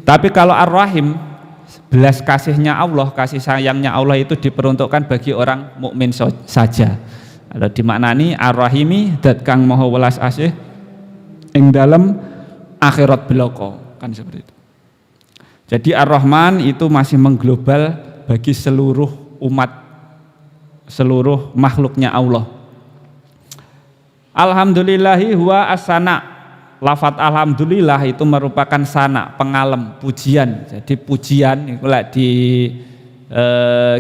Tapi kalau Ar-Rahim, belas kasihnya Allah, kasih sayangnya Allah itu diperuntukkan bagi orang mukmin saja. Kalau dimaknani Ar-Rahimi dat kang maha welas asih ing dalem akhirat bloko, kan seperti itu. Jadi Ar-Rahman itu masih mengglobal bagi seluruh umat, seluruh makhluknya Allah. Alhamdulillahi huwa as-sana. Lafat alhamdulillah itu merupakan sana, pengalem, pujian. Jadi pujian itu di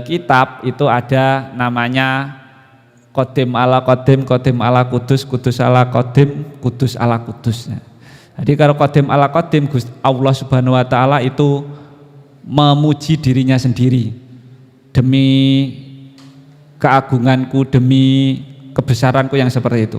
kitab itu ada namanya Qadim ala Qadim, Qadim ala Kudus, Kudus ala Qadim, Kudus ala Kudus. Jadi kalau Qadim ala Qadim, Allah Subhanahu wa taala itu memuji dirinya sendiri. Demi keagunganku, demi kebesaranku yang seperti itu.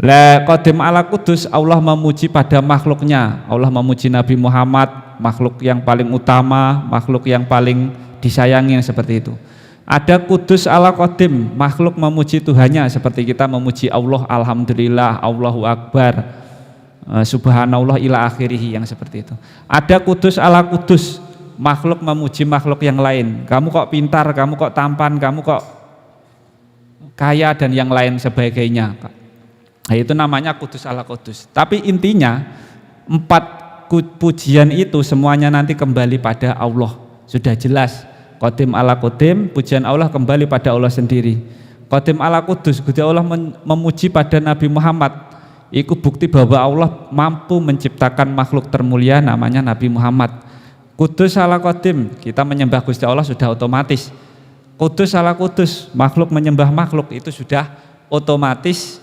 La Qadim ala Kudus, Allah memuji pada makhluknya. Allah memuji Nabi Muhammad, makhluk yang paling utama, makhluk yang paling disayangi, yang seperti itu. Ada Kudus ala Qadim, makhluk memuji Tuhannya seperti kita memuji Allah, alhamdulillah, Allahu Akbar, subhanallah ila akhirih, yang seperti itu. Ada Kudus ala Kudus, makhluk memuji makhluk yang lain. Kamu kok pintar, kamu kok tampan, kamu kok kaya, dan yang lain sebagainya. Nah, itu namanya Kudus ala Kudus. Tapi intinya 4 pujian itu semuanya nanti kembali pada Allah. Sudah jelas. Qadim ala Qadim, pujian Allah kembali pada Allah sendiri. Qadim ala Kudus, Gusti Allah memuji pada Nabi Muhammad. Itu bukti bahwa Allah mampu menciptakan makhluk termulia namanya Nabi Muhammad. Kudus ala Qadim, kita menyembah Gusti Allah sudah otomatis. Kudus ala Kudus, makhluk menyembah makhluk itu sudah otomatis.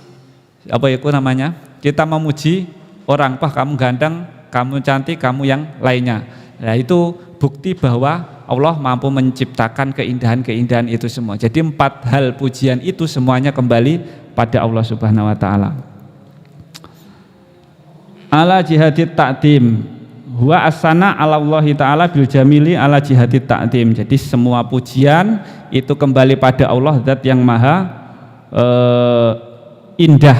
Apa itu namanya? Kita memuji orang, wah kamu ganteng, kamu cantik, kamu yang lainnya. Nah, itu bukti bahwa Allah mampu menciptakan keindahan-keindahan itu semua. Jadi 4 hal pujian itu semuanya kembali pada Allah Subhanahu wa taala. Ala jihadit ta'tim huwa as-sana 'ala Allah taala bil jamili ala jihadit ta'tim. Jadi semua pujian itu kembali pada Allah, zat yang maha indah,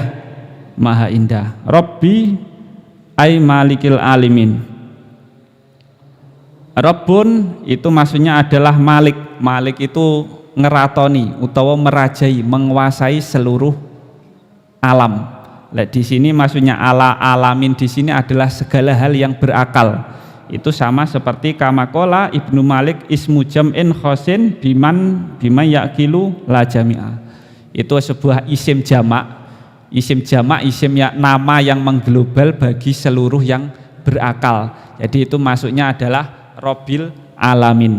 maha indah. Rabbi ay malikil alimin. Rabbun itu maksudnya adalah malik. Malik itu ngeratoni utawa merajai, menguasai seluruh alam. Nah, di sini maksudnya ala alamin di sini adalah segala hal yang berakal. Itu sama seperti kamakola Ibnu Malik ismu jam'in khosin biman yakilu la jami'ah. Itu sebuah isim jamak. Isim jamak, isim ya, nama yang mengglobal bagi seluruh yang berakal. Jadi itu maksudnya adalah Rabbil Alamin.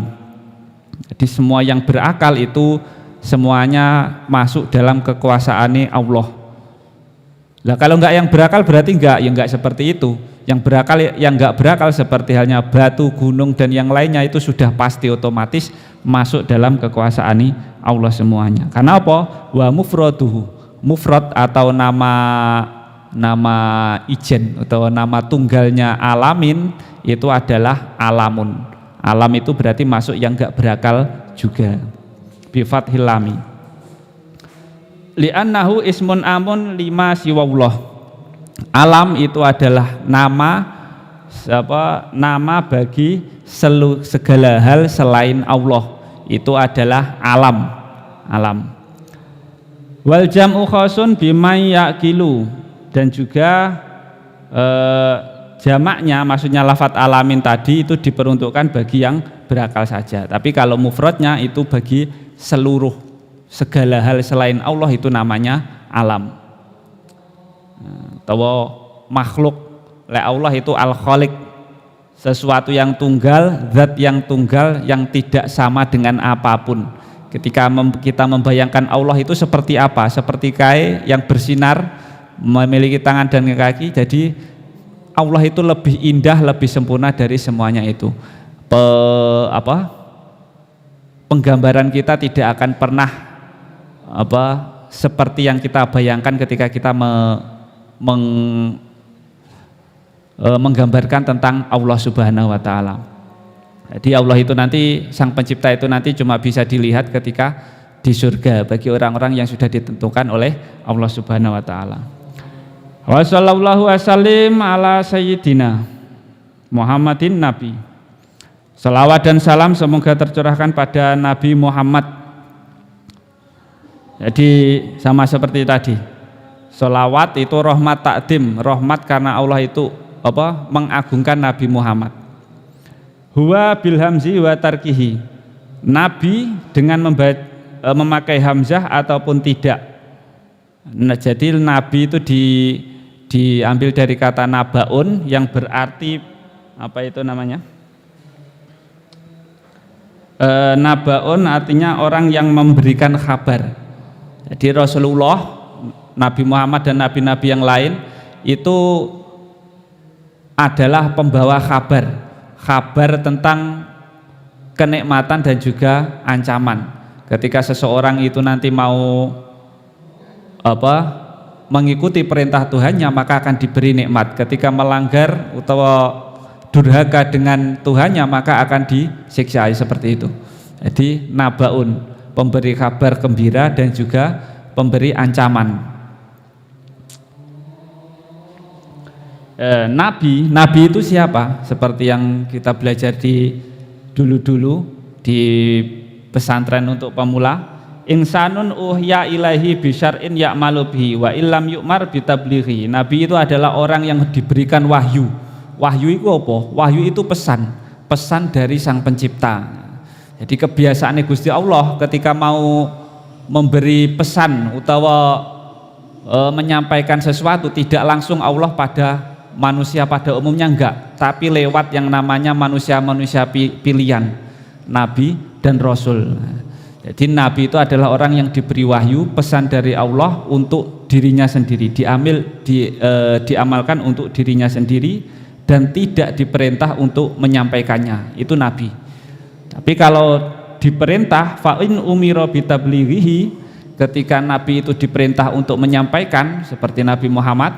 Jadi semua yang berakal itu semuanya masuk dalam kekuasaannya Allah. Lah kalau enggak yang berakal berarti enggak seperti itu. Yang berakal, yang enggak berakal seperti halnya batu, gunung dan yang lainnya itu sudah pasti otomatis masuk dalam kekuasaan Allah semuanya. Karena apa? Wa mufraduhu. Mufrad atau nama ijen atau nama tunggalnya alamin itu adalah alamun. Alam itu berarti masuk yang enggak berakal juga. Bi fathil lami. Li'annahu ismun amun lima siwallah. Alam itu adalah nama bagi segala hal selain Allah. Itu adalah alam. Wal jam'u khasun bimay yakilu, dan juga jamaknya maksudnya lafadz alamin tadi itu diperuntukkan bagi yang berakal saja. Tapi kalau mufradnya itu bagi seluruh segala hal selain Allah itu namanya alam. Atau makhluk. Allah itu al-khaliq, sesuatu yang tunggal, zat yang tunggal yang tidak sama dengan apapun. Ketika kita membayangkan Allah itu seperti apa? Seperti kai yang bersinar, memiliki tangan dan kaki. Jadi Allah itu lebih indah, lebih sempurna dari semuanya itu. Penggambaran kita tidak akan pernah seperti yang kita bayangkan ketika kita menggambarkan tentang Allah Subhanahu wa taala. Jadi Allah itu nanti, Sang Pencipta itu nanti cuma bisa dilihat ketika di surga bagi orang-orang yang sudah ditentukan oleh Allah Subhanahu wa taala. Wa sallallahu wasallim ala sayyidina Muhammadin nabi Salawat dan salam semoga tercurahkan pada Nabi Muhammad. Jadi sama seperti tadi, salawat itu rahmat takdim, rahmat karena Allah itu mengagungkan Nabi Muhammad. Huwa bil hamzi wa tarkihi, Nabi dengan memakai hamzah ataupun tidak. Nah, jadi Nabi itu diambil dari kata nabaun yang berarti apa itu namanya? Nabaun artinya orang yang memberikan kabar. Jadi Rasulullah, Nabi Muhammad dan nabi-nabi yang lain itu adalah pembawa kabar tentang kenikmatan dan juga ancaman. Ketika seseorang itu nanti mau mengikuti perintah Tuhannya, maka akan diberi nikmat. Ketika melanggar atau durhaka dengan Tuhannya, maka akan disiksa, seperti itu. Jadi nabaun, pemberi kabar gembira dan juga pemberi ancaman. Nabi itu siapa? Seperti yang kita belajar di dulu di pesantren untuk pemula, insanun uhya ilahi bisyar'in ya'malu bihi wa illam yu'mar bitablighi. Nabi itu adalah orang yang diberikan wahyu. Wahyu itu apa? Wahyu itu pesan dari Sang Pencipta. Jadi kebiasaan Gusti Allah ketika mau memberi pesan utawa menyampaikan sesuatu, tidak langsung Allah pada manusia pada umumnya, enggak, tapi lewat yang namanya manusia-manusia pilihan, Nabi dan Rasul. Jadi Nabi itu adalah orang yang diberi wahyu, pesan dari Allah untuk dirinya sendiri, diamalkan untuk dirinya sendiri dan tidak diperintah untuk menyampaikannya. Itu Nabi. Tapi kalau diperintah fa'in umiro bitablighihi, ketika Nabi itu diperintah untuk menyampaikan seperti Nabi Muhammad,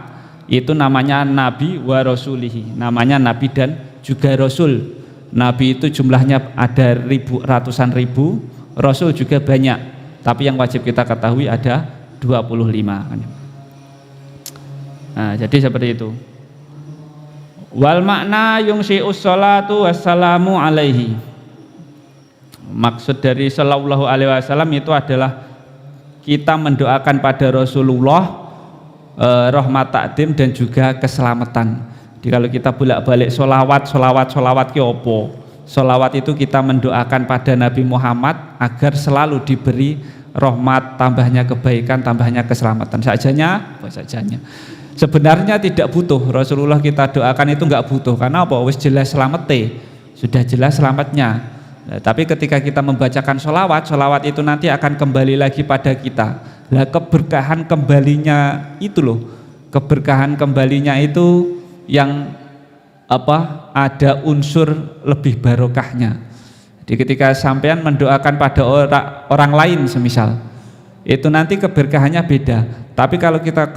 itu namanya Nabi wa rasulihi, namanya Nabi dan juga Rasul. Nabi itu jumlahnya ada ratusan ribu, Rasul juga banyak, tapi yang wajib kita ketahui ada 25. Nah, jadi seperti itu. Wal makna yungsi'us sholatu wassalamu alaihi, maksud dari sallallahu alaihi wasallam itu adalah kita mendoakan pada Rasulullah rahmat takdim dan juga keselamatan. Jadi kalau kita bolak-balik sholawat ki opo? Sholawat itu kita mendoakan pada Nabi Muhammad agar selalu diberi rahmat, tambahnya kebaikan, tambahnya keselamatan. Sajanya. Sebenarnya tidak butuh Rasulullah kita doakan, itu enggak butuh, karena apa? Wis jelas selamatnya, sudah jelas selamatnya. Nah, tapi ketika kita membacakan sholawat itu nanti akan kembali lagi pada kita. Nah, keberkahan kembalinya itu loh, keberkahan kembalinya itu yang ada unsur lebih barokahnya. Jadi ketika sampean mendoakan pada orang lain semisal, itu nanti keberkahannya beda. Tapi kalau kita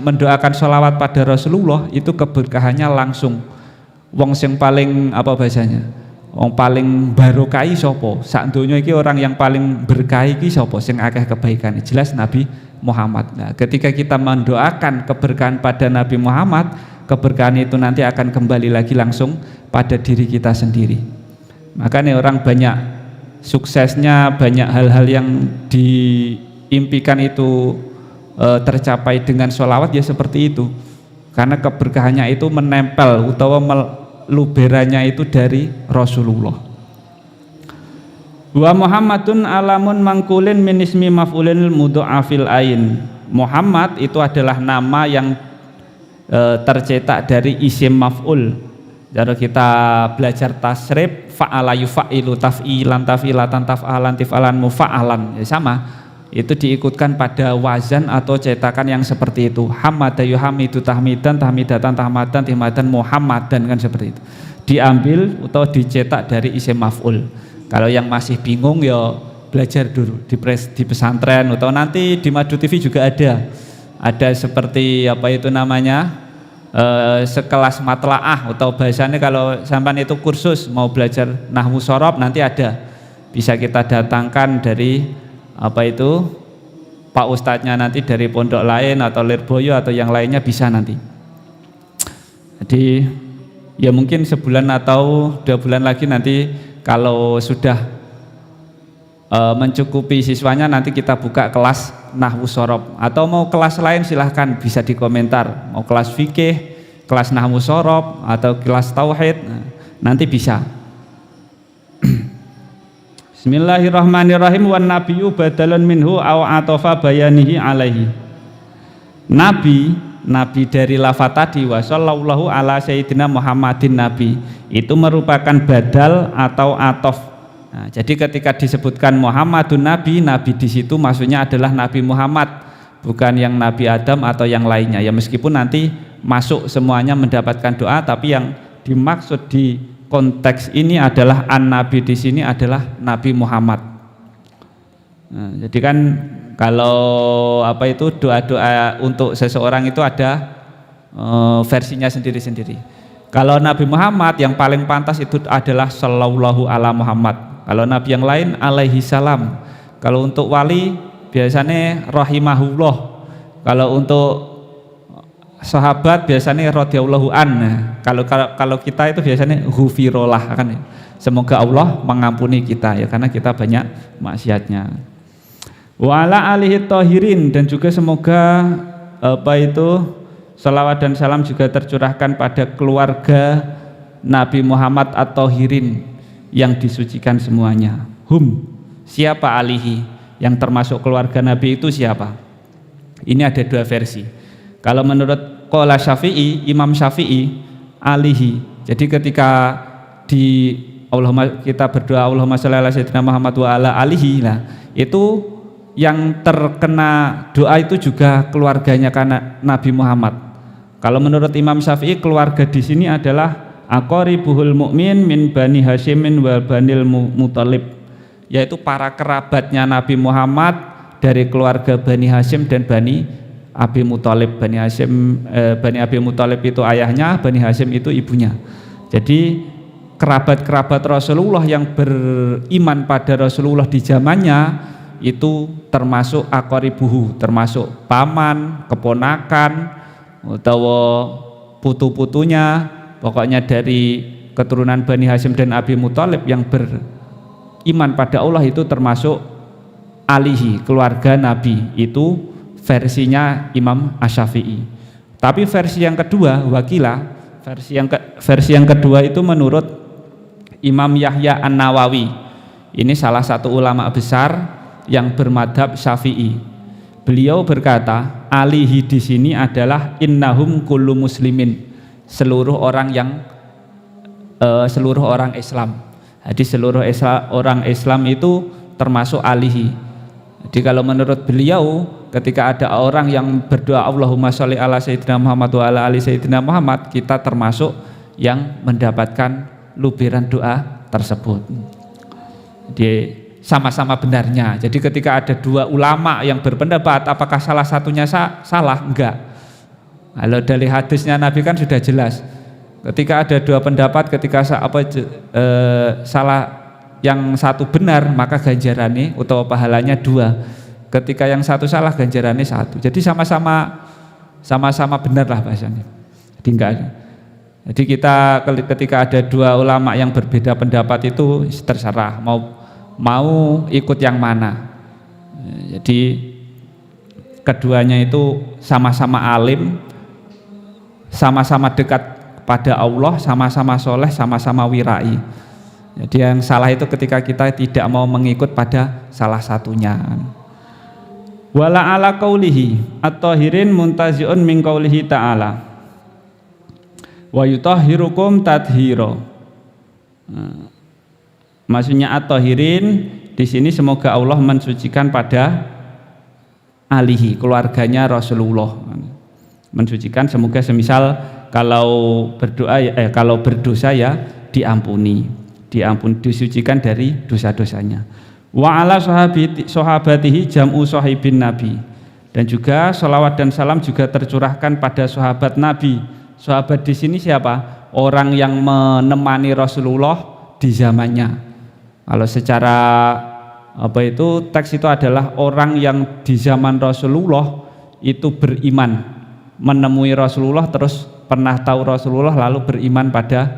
mendoakan sholawat pada Rasulullah, itu keberkahannya langsung. Wong sing paling bahasanya, wong paling barokai sopo sak donya iki, orang yang paling berkah iki sopo sing akeh kebaikan, jelas Nabi Muhammad. Nah, ketika kita mendoakan keberkahan pada Nabi Muhammad, keberkahan itu nanti akan kembali lagi langsung pada diri kita sendiri. Makanya orang banyak suksesnya, banyak hal-hal yang diimpikan itu tercapai dengan sholawat, ya seperti itu, karena keberkahannya itu menempel utawa luberannya itu dari Rasulullah. Wa Muhammadun alamun mangkulin min ismi maf'ulin mudha'afil ain. Muhammad itu adalah nama yang tercetak dari isim maf'ul. Jadi kita belajar tasrif, fa'ala yufa'ilu, taf'ilan, taf'ilatan, taf'alan, tif'alan, mufa'alan, ya sama. Itu diikutkan pada wazan atau cetakan yang seperti itu. Hamada yuhamidu tahmidan, tahmidatan, tahmadan, tihmadan, muhammadan, kan seperti itu. Diambil atau dicetak dari isim maf'ul. Kalau yang masih bingung ya belajar dulu di pesantren, atau nanti di Madu TV juga ada seperti itu namanya, sekelas matlaah atau bahasanya kalau sampai itu kursus mau belajar nahwu shorof, nanti ada, bisa kita datangkan dari Pak Ustadznya nanti dari pondok lain atau Lirboyo atau yang lainnya bisa nanti. Jadi Ya mungkin sebulan atau 2 bulan lagi nanti kalau sudah mencukupi siswanya nanti kita buka kelas nahwu sorob, atau mau kelas lain silahkan bisa di komentar, mau kelas fikih, kelas nahwu sorob atau kelas tauhid, nanti bisa. Bismillahirrahmanirrahim. Wan nabiyyu badalun minhu aw atafa bayanihi alaihi. Nabi dari lafaz tadi wa sallallahu ala sayyidina Muhammadin nabi itu merupakan badal atau atof. Nah, jadi ketika disebutkan Muhammadun nabi di situ maksudnya adalah Nabi Muhammad, bukan yang Nabi Adam atau yang lainnya. Ya meskipun nanti masuk semuanya mendapatkan doa, tapi yang dimaksud di konteks ini adalah an-nabi di sini adalah Nabi Muhammad. Nah, jadi kan kalau doa-doa untuk seseorang itu ada versinya sendiri-sendiri. Kalau Nabi Muhammad yang paling pantas itu adalah sallallahu ala Muhammad. Kalau Nabi yang lain alaihi salam. Kalau untuk wali biasanya rahimahullah. Kalau untuk sahabat biasanya radhiyallahu an. Kalau kita itu biasanya ghufirullah kan. Semoga Allah mengampuni kita ya, karena kita banyak maksiatnya. Wa ala alihi tahirin, dan juga semoga salawat dan salam juga tercurahkan pada keluarga Nabi Muhammad at-tahirin yang disucikan semuanya. Siapa alihi? Yang termasuk keluarga Nabi itu siapa? Ini ada 2 versi. Kalau menurut qala Syafi'i, Imam Syafi'i, alihi. Jadi ketika kita berdoa Allahumma shalli ala sayyidina Muhammad wa ala alihi, nah itu yang terkena doa itu juga keluarganya karena Nabi Muhammad. Kalau menurut Imam Syafi'i, keluarga di sini adalah aqaribuhul mu'min min bani Hasyimin wa banil Muthalib, yaitu para kerabatnya Nabi Muhammad dari keluarga Bani Hasyim dan Bani Abi Muthalib. Bani Abi Muthalib itu ayahnya, Bani Hasyim itu ibunya. Jadi kerabat-kerabat Rasulullah yang beriman pada Rasulullah di zamannya itu termasuk aqaribuhu, termasuk paman, keponakan, atau putu-putunya, pokoknya dari keturunan Bani Hasyim dan Abi Muthalib yang beriman pada Allah itu termasuk alihi, keluarga Nabi. Itu versinya Imam Asy-Syafi'i. Tapi versi yang kedua, wakilah, versi yang kedua itu menurut Imam Yahya An-Nawawi. Ini salah satu ulama besar yang bermadhab Syafi'i. Beliau berkata, alihi di sini adalah innahum kullu muslimin, seluruh orang Islam. Jadi seluruh orang Islam itu termasuk alihi. Jadi kalau menurut beliau, ketika ada orang yang berdoa Allahumma sholli ala sayyidina Muhammad wa ala ali sayyidina Muhammad, kita termasuk yang mendapatkan luberan doa tersebut. Jadi sama-sama benarnya. Jadi ketika ada 2 ulama yang berpendapat, apakah salah satunya salah? Enggak. Kalau dari hadisnya Nabi kan sudah jelas. Ketika ada 2 pendapat, ketika salah yang satu benar, maka ganjarannya atau pahalanya 2. Ketika yang satu salah, ganjarannya 1. Jadi sama-sama benar lah bahasanya. Jadi enggak ada. Jadi kita ketika ada 2 ulama yang berbeda pendapat itu terserah mau ikut yang mana. Jadi keduanya itu sama-sama alim, sama-sama dekat pada Allah, sama-sama soleh, sama-sama wirai. Jadi yang salah itu ketika kita tidak mau mengikut pada salah satunya. Wala ala qaulihi at-tahirin muntazi'un min qaulihi ta'ala wa yutahhirukum tathira. Maksudnya at-tahirin di sini semoga Allah mensucikan pada alihi, keluarganya Rasulullah. Mensucikan semoga semisal kalau berdosa ya diampuni, disucikan dari dosa-dosanya. Wa ala sahabatihi jam'u sahibin nabi, dan juga sholawat dan salam juga tercurahkan pada sahabat Nabi. Sahabat di sini siapa? Orang yang menemani Rasulullah di zamannya. Kalau secara teks itu adalah orang yang di zaman Rasulullah itu beriman, menemui Rasulullah terus pernah tahu Rasulullah lalu beriman pada